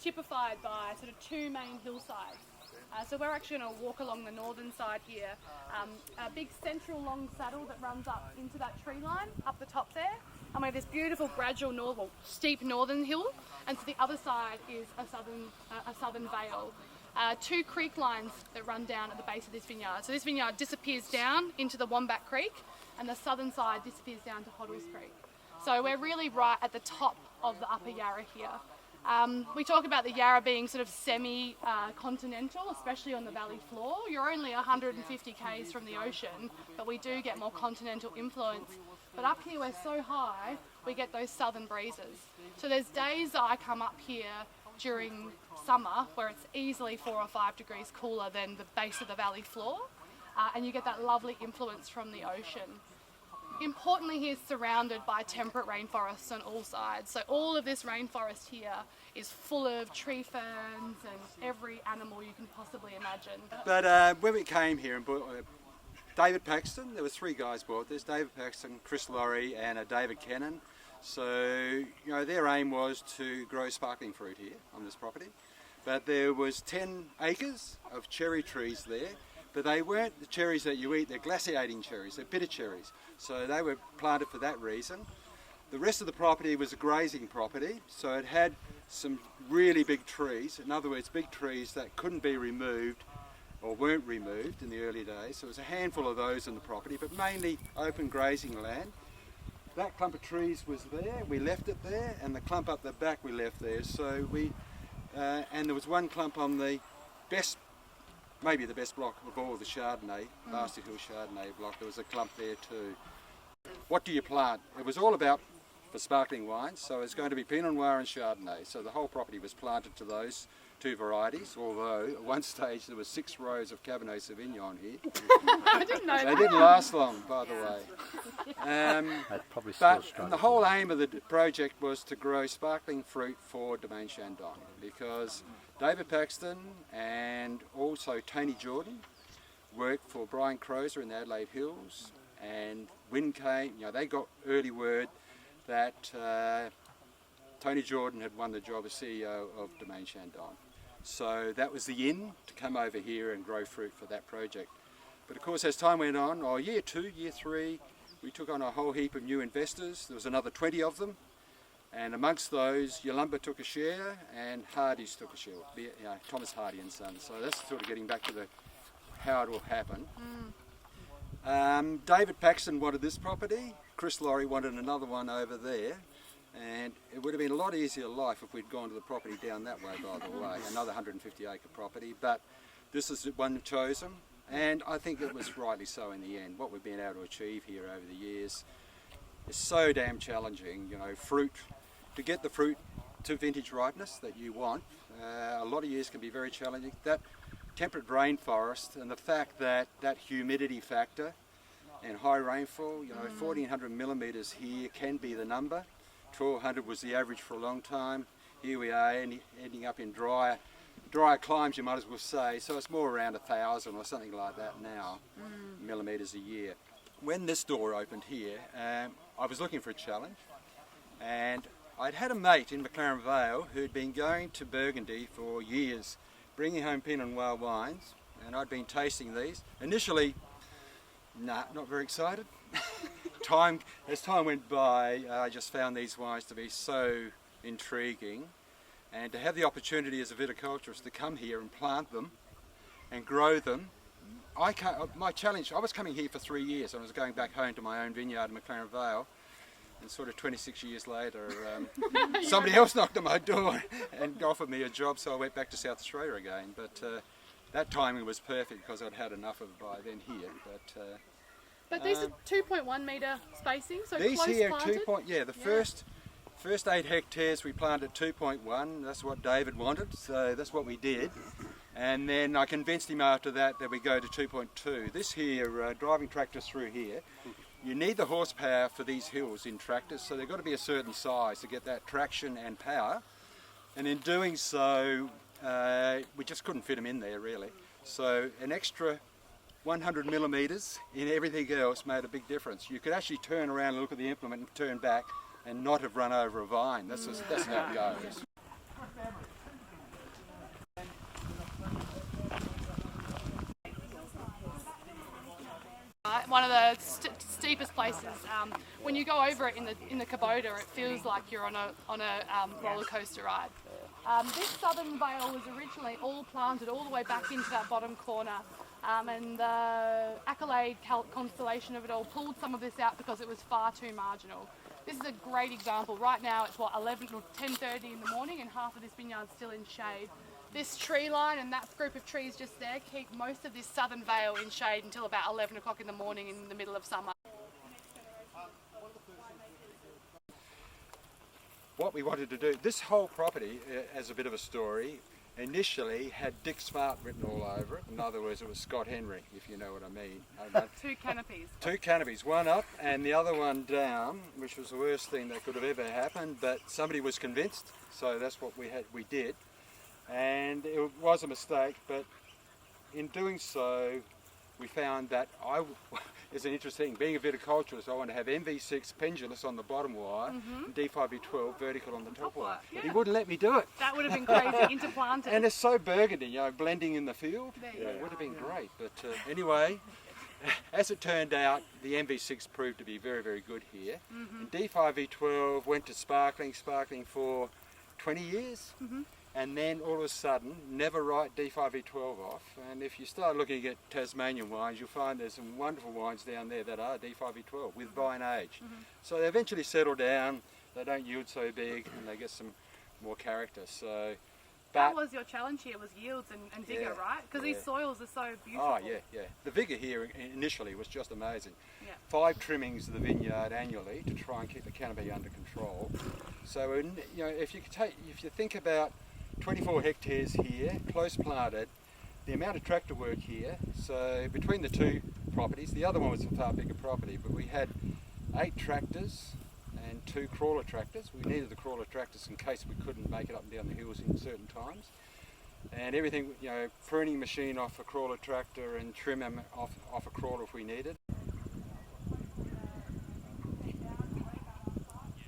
typified by sort of two main hillsides. So we're actually going to walk along the northern side here. A big central long saddle that runs up into that tree line up the top there. And we have this beautiful gradual steep northern hill, and to the other side is a southern vale. Two creek lines that run down at the base of this vineyard. So this vineyard disappears down into the Wombat Creek, and the southern side disappears down to Hoddles Creek. So we're really right at the top of the Upper Yarra here. We talk about the Yarra being sort of semi-continental, especially on the valley floor. You're only 150 k's from the ocean, but we do get more continental influence. But up here we're so high, we get those southern breezes. So there's days that I come up here during summer where it's easily 4 or 5 degrees cooler than the base of the valley floor, and you get that lovely influence from the ocean. Importantly, here is surrounded by temperate rainforests on all sides. So all of this rainforest here is full of tree ferns and every animal you can possibly imagine. But when we came here and bought David Paxton, there were 3 guys bought this, David Paxton, Chris Laurie and David Kennan. So, their aim was to grow sparkling fruit here on this property. But there was 10 acres of cherry trees there. But they weren't the cherries that you eat, they're glaciating cherries, they're bitter cherries. So they were planted for that reason. The rest of the property was a grazing property, so it had some really big trees, in other words big trees that couldn't be removed or weren't removed in the early days. So it was a handful of those in the property, but mainly open grazing land. That clump of trees was there, we left it there, and the clump up the back we left there. So and there was one clump on the maybe the best block of all the Chardonnay, Master Hill Chardonnay block. There was a clump there too. What do you plant? It was all about for sparkling wines, so it's going to be Pinot Noir and Chardonnay. So the whole property was planted to those 2 varieties, although at one stage there were 6 rows of Cabernet Sauvignon here. I didn't know that. They didn't last long, by the way. But the whole aim of the project was to grow sparkling fruit for Domaine Chandon, because David Paxton and also Tony Jordan worked for Brian Crozer in the Adelaide Hills, and when came, they got early word that Tony Jordan had won the job as CEO of Domaine Chandon. So that was the in to come over here and grow fruit for that project. But of course, as time went on, year 2, year 3, we took on a whole heap of new investors. There was another 20 of them. And amongst those, Yalumba took a share and Hardy's took a share, Thomas Hardy and Sons. So that's sort of getting back to how it will happen. David Paxton wanted this property, Chris Laurie wanted another one over there, and it would have been a lot easier life if we'd gone to the property down that way, by the way, another 150 acre property, but this is the one chosen, and I think it was rightly so in the end. What we've been able to achieve here over the years is so damn challenging. To get the fruit to vintage ripeness that you want, a lot of years can be very challenging. That temperate rainforest and the fact that humidity factor and high rainfall, 1400 millimetres here can be the number. 1200 was the average for a long time. Here we are ending up in drier climes, you might as well say. So it's more around 1,000 or something like that now, millimetres a year. When this door opened here, I was looking for a challenge, and I'd had a mate in McLaren Vale who'd been going to Burgundy for years, bringing home Pinot Noir wines, and I'd been tasting these. Initially, not very excited. As time went by, I just found these wines to be so intriguing, and to have the opportunity as a viticulturist to come here and plant them and grow them. My challenge, I was coming here for 3 years, and I was going back home to my own vineyard in McLaren Vale. And sort of 26 years later, somebody else knocked on my door and offered me a job, so I went back to South Australia again. But that timing was perfect because I'd had enough of it by then here. But these are 2.1 metre spacing, so these close here planted? The first 8 hectares we planted 2.1. That's what David wanted, so that's what we did. And then I convinced him after that we go to 2.2. This here, driving tractors through here, you need the horsepower for these hills in tractors, so they've got to be a certain size to get that traction and power. And in doing so, we just couldn't fit them in there really. So an extra 100 millimetres in everything else made a big difference. You could actually turn around and look at the implement and turn back and not have run over a vine. That's how it goes. one of the steepest places. When you go over it in the Kubota, it feels like you're on a roller coaster ride. This southern vale was originally all planted all the way back into that bottom corner, and the Accolade constellation of it all pulled some of this out because it was far too marginal. This is a great example. Right now it's 11 or 10:30 in the morning, and half of this vineyard's still in shade. This tree line and that group of trees just there keep most of this southern vale in shade until about 11 o'clock in the morning in the middle of summer. What we wanted to do, this whole property, as a bit of a story, initially had Dick Smart written all over it. In other words, it was Scott Henry, if you know what I mean. Two canopies. Two canopies, one up and the other one down, which was the worst thing that could have ever happened, but somebody was convinced, so that's what we did. And it was a mistake, but in doing so, we found that it's an interesting, being a viticulturist, I want to have MV6 pendulous on the bottom wire and D5V12 vertical on the top wire. Yeah. He wouldn't let me do it. That would have been crazy, interplanted. And it's so burgundy, you know, blending in the field. It would have been great. But anyway, as it turned out, the MV6 proved to be very, very good here. And D5V12 went to sparkling for 20 years. And then all of a sudden, never write D5V12 off. And if you start looking at Tasmanian wines, you'll find there's some wonderful wines down there that are D5V12 with vine age. So they eventually settle down, they don't yield so big, and they get some more character. So, that was your challenge here, was yields and vigor, right? Because these soils are so beautiful. Oh yeah. The vigor here initially was just amazing. Yeah. 5 trimmings of the vineyard annually to try and keep the canopy under control. So you know, if you think about 24 hectares here, close planted, the amount of tractor work here, so between the two properties, the other one was a far bigger property, but we had 8 tractors and 2 crawler tractors. We needed the crawler tractors in case we couldn't make it up and down the hills in certain times. And everything, you know, pruning machine off a crawler tractor and trim them off a crawler if we needed.